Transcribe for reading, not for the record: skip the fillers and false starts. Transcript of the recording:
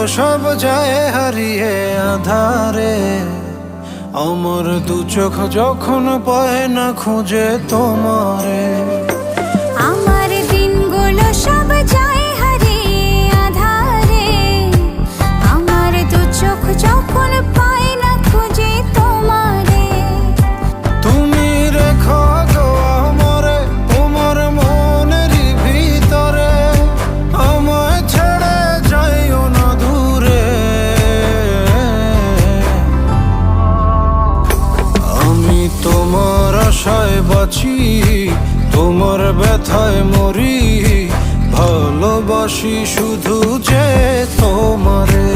সব যায় হারিয়ে আধারে, আমার দু চোখ যখন পায় না খুঁজে তোমারে। আমার দিনগুলো সব যায় হারিয়ে আধারে, আমার দু চোখ যখন পায় না খুঁজে তোমারে। তুমি রেখো গো আমারে তোমার মনেরই ভিতরে, আমায় ছেড়ে যাইও না দূরে। আমি তোমার আশায় বাঁচি, তোমার ব্যথায় মরি, ভালোবাসি শুধু যে তোমারে।